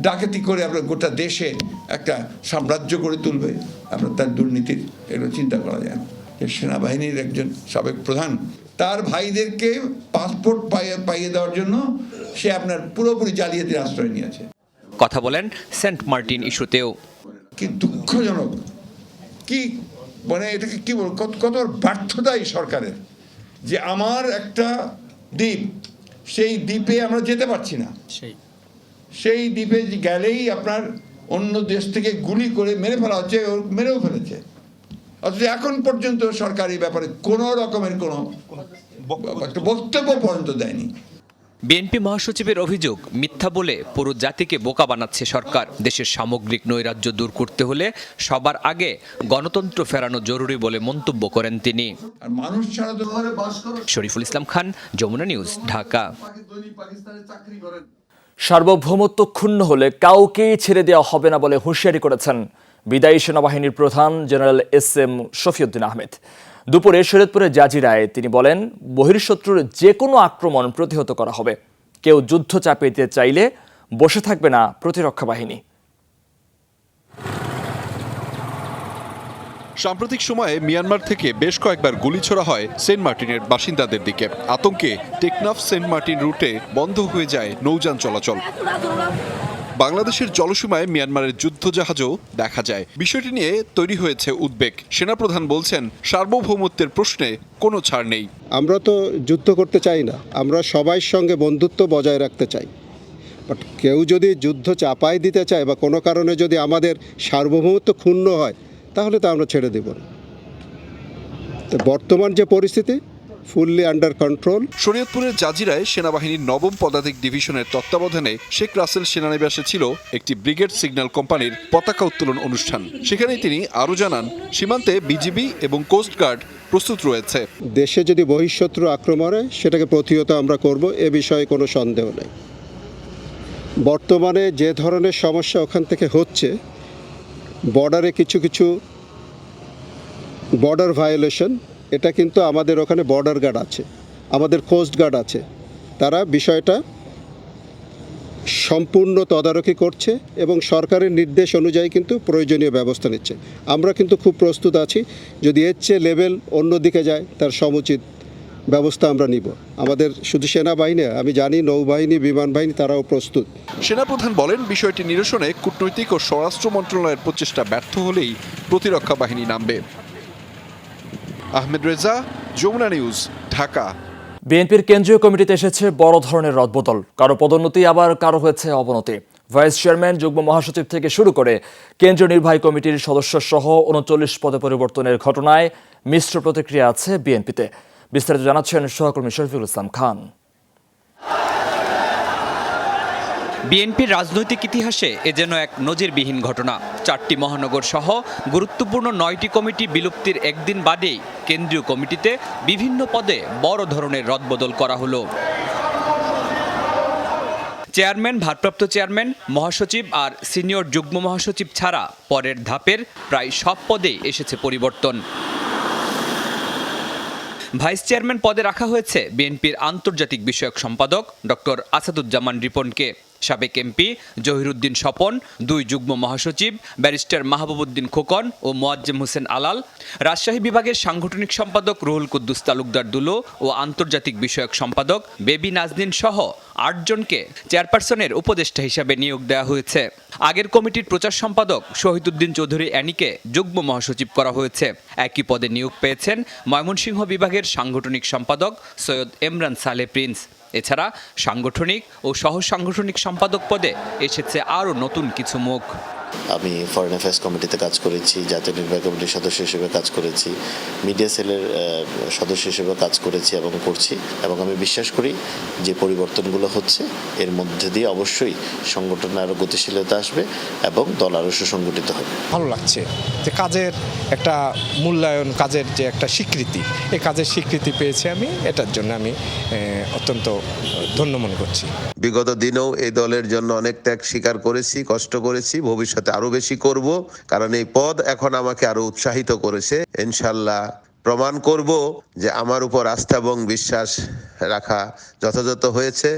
[SPEAKER 8] ডাকাতি করে আপনার গোটা দেশে একটা সাম্রাজ্য গড়ে তুলবে, আপনার তার দুর্নীতির এগুলো চিন্তা করা যায় না। সেনাবাহিনীর একজন সাবেক প্রধান তার ভাইদেরকে পাসপোর্ট পাইয়ে দেওয়ার জন্য সে আপনার পুরোপুরি জালিয়াতির আশ্রয় নিয়েছে।
[SPEAKER 7] কথা বলেন সেন্ট মার্টিন ইস্যুতেও।
[SPEAKER 8] কি দুঃখজনক, কি মানে এটাকে কি বল, কত ব্যর্থতা এই সরকারের, যে আমার একটা দ্বীপ, সেই দ্বীপে আমরা যেতে পারছি না। সেই দ্বীপে গেলেই আপনার অন্য দেশ থেকে গুলি করে মেরে ফেলা হচ্ছে, মেরেও ফেলেছে। অথচ এখন পর্যন্ত সরকার এই ব্যাপারে কোনো রকমের কোনো বক্তব্য পর্যন্ত দেয়নি।
[SPEAKER 7] বিএনপি মহাসচিবের অভিযোগ, মিথ্যা বলে পুরো জাতিকে বোকা বানাচ্ছে সরকার। দেশের সামগ্রিক নৈরাজ্য দূর করতে হলে সবার আগে গণতন্ত্র ফেরানো জরুরি বলে মন্তব্য করেন তিনি। শরীফুল ইসলাম খান, যমুনা নিউজ, ঢাকা।
[SPEAKER 1] সার্বভৌমত্ব ক্ষুণ্ণ হলে কাউকেই ছেড়ে দেওয়া হবে না বলে হুঁশিয়ারি করেছেন বিদায়ী সেনাবাহিনীর প্রধান জেনারেল SM শফিউদ্দিন আহমেদ। দুপুরে শরীয়তপুরে জাজিরায় তিনি বলেন, বহির্শত্রুর যে কোনো আক্রমণ প্রতিহত করা হবে। কেউ যুদ্ধ চাপিয়ে দিতে চাইলে বসে থাকবে না প্রতিরক্ষা বাহিনী।
[SPEAKER 10] সাম্প্রতিক সময়ে মিয়ানমার থেকে বেশ কয়েকবার গুলি ছোড়া হয় সেন্ট মার্টিনের বাসিন্দাদের দিকে। আতঙ্কে টেকনাফ সেন্ট মার্টিন রুটে বন্ধ হয়ে যায় নৌযান চলাচল। বাংলাদেশের জলসীমায় মিয়ানমারের যুদ্ধজাহাজও দেখা যায়। বিষয়টি নিয়ে তৈরি হয়েছে উদ্বেগ। সেনাপ্রধান বলছেন, সার্বভৌমত্বের প্রশ্নে কোনো ছাড় নেই।
[SPEAKER 26] আমরা তো যুদ্ধ করতে চাই না, আমরা সবার সঙ্গে বন্ধুত্ব বজায় রাখতে চাই।
[SPEAKER 13] বাট কেউ যদি যুদ্ধ চাপাই দিতে চায় বা কোনো কারণে যদি আমাদের সার্বভৌমত্ব ক্ষুণ্ণ হয় তাহলে তো আমরা ছেড়ে দেব না। তো বর্তমান যে পরিস্থিতি ফুললি আন্ডার কন্ট্রোল।
[SPEAKER 10] শরীয়তপুরের জাজিরায় সেনাবাহিনীর 9ম পদাতিক ডিভিশনের তত্ত্বাবধানে শেখ রাসেল সেনানিবাসে ছিল একটি ব্রিগেড সিগন্যাল কোম্পানির পতাকা উত্তোলন অনুষ্ঠান। সেখানেই তিনি আরও জানান, সীমান্তে বিজিবি এবং কোস্টগার্ড প্রস্তুত রয়েছে।
[SPEAKER 13] দেশে যদি বহিঃশত্রু আক্রমণ হয় সেটাকে প্রতিহত আমরা করব, এ বিষয়ে কোনো সন্দেহ নেই। বর্তমানে যে ধরনের সমস্যা ওখান থেকে হচ্ছে, বর্ডারে কিছু কিছু বর্ডার ভায়োলেশন, এটা কিন্তু আমাদের ওখানে বর্ডার গার্ড আছে, আমাদের কোস্ট গার্ড আছে, তারা বিষয়টা সম্পূর্ণ তদারকি করছে এবং সরকারের নির্দেশ অনুযায়ী কিন্তু প্রয়োজনীয় ব্যবস্থা নিচ্ছে। আমরা কিন্তু খুব প্রস্তুত আছি, যদি এর চেয়ে লেভেল অন্যদিকে যায় তার সমুচিত ব্যবস্থা আমরা নিব। আমাদের শুধু সেনাবাহিনী, আমি জানি নৌবাহিনী, বিমান বাহিনী তারাও প্রস্তুত।
[SPEAKER 10] সেনাপ্রধান বলেন, বিষয়টি নিরসনে কূটনৈতিক ও স্বরাষ্ট্র মন্ত্রণালয়ের প্রচেষ্টা ব্যর্থ হলেই প্রতিরক্ষা বাহিনী নামবে। আহমেদ রেজা, যমুনা নিউজ, ঢাকা।
[SPEAKER 1] বিএনপির কেন্দ্রীয় কমিটিতে এসেছে বড় ধরনের রদবদল, কারো পদোন্নতি আবার কারো হয়েছে অবনতি। ভাইস চেয়ারম্যান, যুগ্ম মহাসচিব থেকে শুরু করে কেন্দ্রীয় নির্বাহী কমিটির সদস্য সহ 39 পদে পরিবর্তনের ঘটনায় মিশ্র প্রতিক্রিয়া আছে বিএনপিতে। বিস্তারিত জানাচ্ছেন সহকর্মী শরীফুল ইসলাম খান।
[SPEAKER 7] বিএনপির রাজনৈতিক ইতিহাসে এ যেন এক নজিরবিহীন ঘটনা। 4টি মহানগর সহ গুরুত্বপূর্ণ 9টি কমিটি বিলুপ্তির একদিন বাদেই কেন্দ্রীয় কমিটিতে বিভিন্ন পদে বড় ধরনের রদবদল করা হলো। চেয়ারম্যান, ভারপ্রাপ্ত চেয়ারম্যান, মহাসচিব আর সিনিয়র যুগ্ম মহাসচিব ছাড়া পরের ধাপের প্রায় সব পদেই এসেছে পরিবর্তন। ভাইস চেয়ারম্যান পদে রাখা হয়েছে বিএনপির আন্তর্জাতিক বিষয়ক সম্পাদক ডক্টর আসাদুজ্জামান রিপনকে। সাবেক এমপি জহিরুদ্দিন স্বপন, 2 যুগ্ম মহাসচিব ব্যারিস্টার মাহবুবউদ্দিন খোকন ও মোয়াজ্জেম হোসেন আলাল, রাজশাহী বিভাগের সাংগঠনিক সম্পাদক রুহুল কুদ্দুস তালুকদার দুলো ও আন্তর্জাতিক বিষয়ক সম্পাদক বেবি নাজনীন সহ 8 জনকে চেয়ারপারসনের উপদেষ্টা হিসাবে নিয়োগ দেওয়া হয়েছে। আগের কমিটির প্রচার সম্পাদক শহীদুদ্দিন চৌধুরী অ্যানিকে যুগ্ম মহাসচিব করা হয়েছে। একই পদে নিয়োগ পেয়েছেন ময়মনসিংহ বিভাগের সাংগঠনিক সম্পাদক সৈয়দ এমরান সালেহ প্রিন্স। এছাড়া সাংগঠনিক ও সহ সাংগঠনিক সম্পাদক পদে এসেছে আরও নতুন কিছু মুখ।
[SPEAKER 14] আমি ফরেন অ্যাফেয়ার্স কমিটিতে কাজ করেছি, জাতীয় নির্বাহী কমিটির সদস্য হিসেবে কাজ করেছি, মিডিয়া সেলের সদস্য হিসেবে কাজ করেছি এবং করছি। এবং আমি বিশ্বাস করি যে পরিবর্তনগুলো হচ্ছে এর মধ্যে দিয়ে অবশ্যই সংগঠনে আরও গতিশীলতা আসবে এবং দল আরও সুসংগঠিত হবে।
[SPEAKER 16] ভালো লাগছে যে কাজের একটা মূল্যায়ন, কাজের যে একটা স্বীকৃতি, এই কাজের স্বীকৃতি পেয়েছি আমি, এটার জন্য আমি অত্যন্ত ধন্য মনে করছি।
[SPEAKER 17] বিগত দিনেও এই দলের জন্য অনেক ত্যাগ স্বীকার করেছি, কষ্ট করেছি, ভবিষ্যতে আরো বেশি করব, কারণ এই পদ এখন আমাকে আরো উৎসাহিত করেছে। ইনশাল্লাহ প্রমাণ করব যে আমার উপর আস্থা এবং বিশ্বাস রাখা যথাযথ হয়েছে।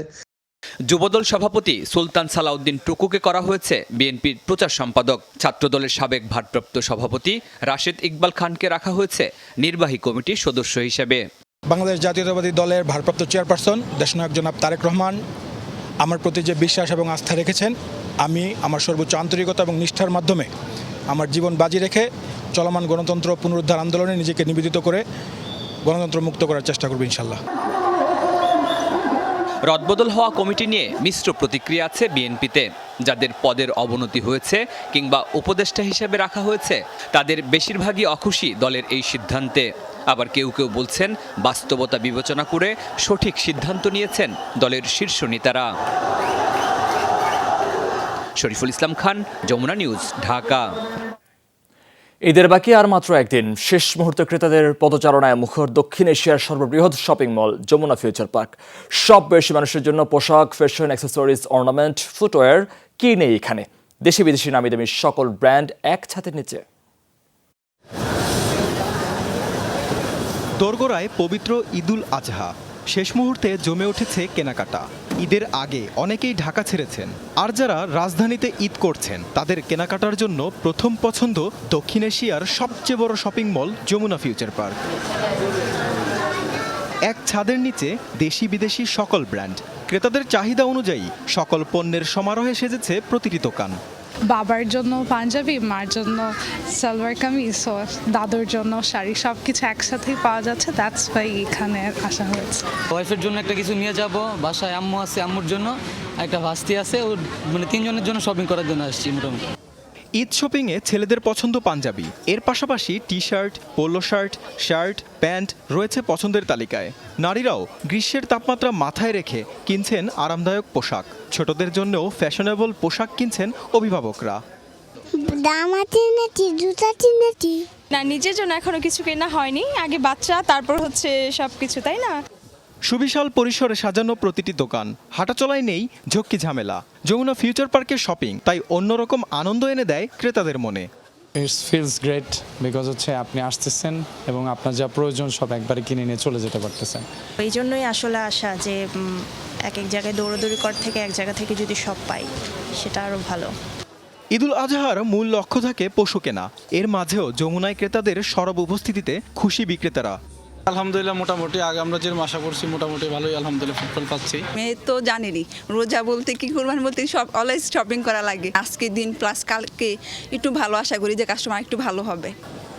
[SPEAKER 7] যুবদল সভাপতি সুলতান সালাউদ্দিন টুকুকে করা হয়েছে বিএনপির প্রচার সম্পাদক। ছাত্রদলের সাবেক ভারপ্রাপ্ত সভাপতি রাশেদ ইকবাল খানকে রাখা হয়েছে নির্বাহী কমিটির সদস্য হিসেবে।
[SPEAKER 22] বাংলাদেশ জাতীয়তাবাদী দলের ভারপ্রাপ্ত চেয়ারপারসন দেশনায়ক জনাব তারেক রহমান আমার প্রতি যে বিশ্বাস এবং আস্থা রেখেছেন, আমি আমার সর্বোচ্চ আন্তরিকতা এবং নিষ্ঠার মাধ্যমে আমার জীবন বাজি রেখে চলমান গণতন্ত্র পুনরুদ্ধার আন্দোলনে নিজেকে নিবেদিত করে গণতন্ত্র মুক্ত করার চেষ্টা করব ইনশাল্লাহ।
[SPEAKER 7] রদবদল হওয়া কমিটি নিয়ে মিশ্র প্রতিক্রিয়া আছে বিএনপিতে। যাদের পদের অবনতি হয়েছে কিংবা উপদেষ্টা হিসেবে রাখা হয়েছে তাদের বেশিরভাগই অখুশি দলের এই সিদ্ধান্তে। আবার কেউ কেউ বলছেন বাস্তবতা বিবেচনা করে সঠিক সিদ্ধান্ত নিয়েছেন দলের শীর্ষ নেতারা। শরীফুল ইসলাম খান, যমুনা নিউজ, ঢাকা।
[SPEAKER 1] ঈদের বাকি আর মাত্র একদিন। শেষ মুহূর্তে ক্রেতাদের পদচারণায় মুখর দক্ষিণ এশিয়ার সর্ববৃহৎ shopping mall Jamuna future park. সব বয়সী মানুষের জন্য পোশাক, ফ্যাশন, অ্যাক্সেসরিজ, অর্নামেন্ট, ফুটওয়্যার, কি নেই এখানে। দেশি বিদেশি নামি দামি সকল ব্র্যান্ড এক ছাদের নিচে।
[SPEAKER 18] দোরগোড়ায় পবিত্র ঈদুল আজহা। শেষ মুহূর্তে জমে উঠেছে কেনাকাটা। ঈদের আগে অনেকেই ঢাকা ছেড়েছেন, আর যারা রাজধানীতে ঈদ করছেন তাদের কেনাকাটার জন্য প্রথম পছন্দ দক্ষিণ এশিয়ার সবচেয়ে বড় shopping mall Jamuna future park. এক ছাদের নিচে দেশি বিদেশি সকল ব্র্যান্ড। ক্রেতাদের চাহিদা অনুযায়ী সকল পণ্যের সমারোহে সেজেছে প্রতিটি দোকান।
[SPEAKER 19] বাবার জন্য পাঞ্জাবি, মার জন্য সালোয়ার কামিজ, ও দাদুর জন্য শাড়ি, সব কিছু একসাথেই পাওয়া যাচ্ছে। দ্যাটস ওয়াই এখানে আসা হয়েছে।
[SPEAKER 20] ওয়াইফের জন্য একটা কিছু নিয়ে যাব, বাসায় আম্মু আছে, আম্মুর জন্য একটা ভাস্তি আছে, ও মানে 3 জনের জন্য শপিং করার জন্য আসছি মোটামুটি।
[SPEAKER 18] ঈদ শপিংয়ে ছেলেদের পছন্দ পাঞ্জাবি, এর পাশাপাশি T shirt, polo shirt, shirt, pant রয়েছে পছন্দের তালিকায়। নারীরাও গ্রীষ্মের তাপমাত্রা মাথায় রেখে কিনছেন আরামদায়ক পোশাক। ছোটদের জন্যও ফ্যাশনেবল পোশাক কিনছেন অভিভাবকরা।
[SPEAKER 23] না, নিজের জন্য এখনো কিছু কেনা হয়নি, আগে বাচ্চা তারপর হচ্ছে সব কিছু, তাই না?
[SPEAKER 18] সুবিশাল পরিসরে সাজানো প্রতিটি দোকান, হাঁটাচলায় নেই ঝক্কি ঝামেলা। যমুনা ফিউচার পার্কের শপিং তাই অন্যরকম আনন্দ এনে দেয় ক্রেতাদের মনে।
[SPEAKER 24] ইটস ফিলস গ্রেট বিকজ হচ্ছে আপনি আসতেছেন এবং আপনার যা প্রয়োজন সব একবারে কিনে নিয়ে চলে যেতে পারতেছেন।
[SPEAKER 25] এই জন্যই আসলে আসা যে এক জায়গায় দৌড়াদৌড়ি কর থেকে এক জায়গা থেকে যদি সব পাই সেটা আরও ভালো।
[SPEAKER 18] ঈদুল আজহার মূল লক্ষ্য থাকে পশু কেনা, এর মাঝেও যমুনায় ক্রেতাদের সরব উপস্থিতিতে খুশি বিক্রেতারা।
[SPEAKER 24] আলহামদুলিল্লাহ মোটামুটি আগে আমরা যেরকম আশা করছি মোটামুটি ভালোই আলহামদুলিল্লাহ ফুটফল পাচ্ছি।
[SPEAKER 26] মেয়ে তো জানেনই, রোজা বলতে কি কুরবান বলতে সব অলওয়েজ শপিং করা লাগে। আজকে দিন প্লাস কালকে একটু ভালো আশা করি যে কাস্টমার একটু ভালো হবে।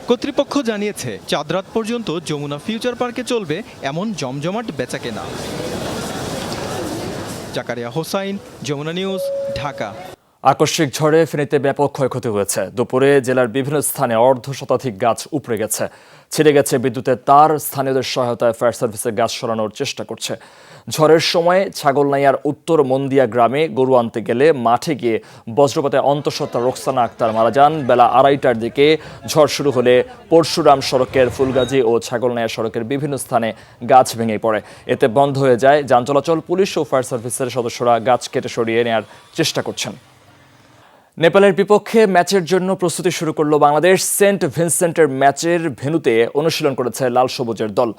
[SPEAKER 18] কর্তৃপক্ষ জানিয়েছে চাঁদ রাত পর্যন্ত যমুনা ফিউচার পার্কে চলবে এমন জমজমাট বেচাকেনা। জাকারিয়া হোসাইন, যমুনা নিউজ, ঢাকা।
[SPEAKER 1] আকস্মিক ঝড়ে ফেনীতে ব্যাপক ক্ষয়ক্ষতি হয়েছে। দুপুরে জেলার বিভিন্ন স্থানে অর্ধশতাধিক গাছ উপড়ে গেছে, ছিঁড়ে গেছে বিদ্যুতের তার। স্থানীয়দের সহায়তায় ফায়ার সার্ভিসের গাছ সরানোর চেষ্টা করছে। ঝড়ের সময় ছাগলনাইয়ার উত্তর মন্দিয়া গ্রামে গরু আনতে গেলে মাঠে গিয়ে বজ্রপাতে অন্তঃসত্ত্বা রোকসানা আক্তার মারা যান। বেলা 2:30টার দিকে ঝড় শুরু হলে পরশুরাম সড়কের ফুলগাজী ও ছাগলনাইয়া সড়কের বিভিন্ন স্থানে গাছ ভেঙে পড়ে। এতে বন্ধ হয়ে যায় যান চলাচল। পুলিশ ও ফায়ার সার্ভিসের সদস্যরা গাছ কেটে সরিয়ে নেওয়ার চেষ্টা করছেন। নেপালের বিপক্ষে ম্যাচের জন্য প্রস্তুতি শুরু করলো বাংলাদেশ। সেন্ট ভিনসেন্টের ম্যাচের ভেন্যুতে অনুশীলন করেছে লাল সবুজের দল।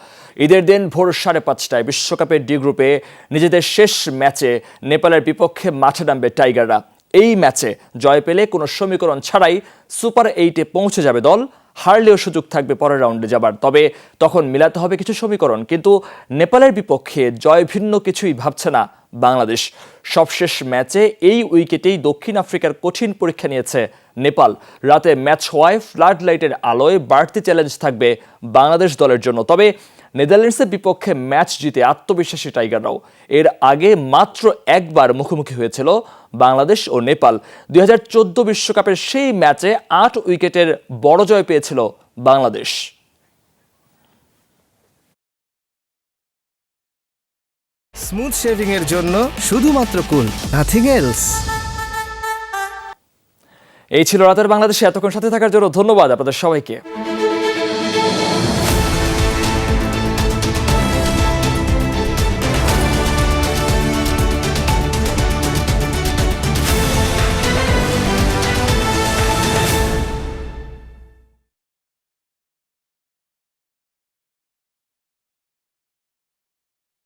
[SPEAKER 1] ঈদের দিন ভোর 5:30টায় বিশ্বকাপের ডি গ্রুপে নিজেদের শেষ ম্যাচে নেপালের বিপক্ষে মাঠে নামবে টাইগাররা। এই ম্যাচে জয় পেলে কোনো সমীকরণ ছাড়াই সুপার 8-এ পৌঁছে যাবে দল। হারলেও সুযোগ থাকবে পরের রাউন্ডে যাবার, তবে তখন মিলাতে হবে কিছু সমীকরণ। কিন্তু নেপালের বিপক্ষে জয় ভিন্ন কিছুই ভাবছে না বাংলাদেশ। সবশেষ ম্যাচে এই উইকেটেই দক্ষিণ আফ্রিকার কঠিন পরীক্ষা নিয়েছে নেপাল। রাতে ম্যাচ হওয়ায় ফ্লাড লাইটের আলোয় বাড়তি চ্যালেঞ্জ থাকবে বাংলাদেশ দলের জন্য। তবে নেদারল্যান্ডসের বিপক্ষে ম্যাচ জিতে আত্মবিশ্বাসী টাইগাররাও। এর আগে মাত্র একবার মুখোমুখি হয়েছিল বাংলাদেশ ও নেপাল। 2014 বিশ্বকাপের সেই ম্যাচে 8 উইকেটের বড় জয় পেয়েছিল বাংলাদেশ।
[SPEAKER 27] স্মুথ শেভিং এর জন্য শুধুমাত্র কুল, নাথিং এলস।
[SPEAKER 1] এই ছিল রাতের বাংলাদেশে। এতক্ষণ সাথে থাকার জন্য ধন্যবাদ আপনাদের সবাইকে।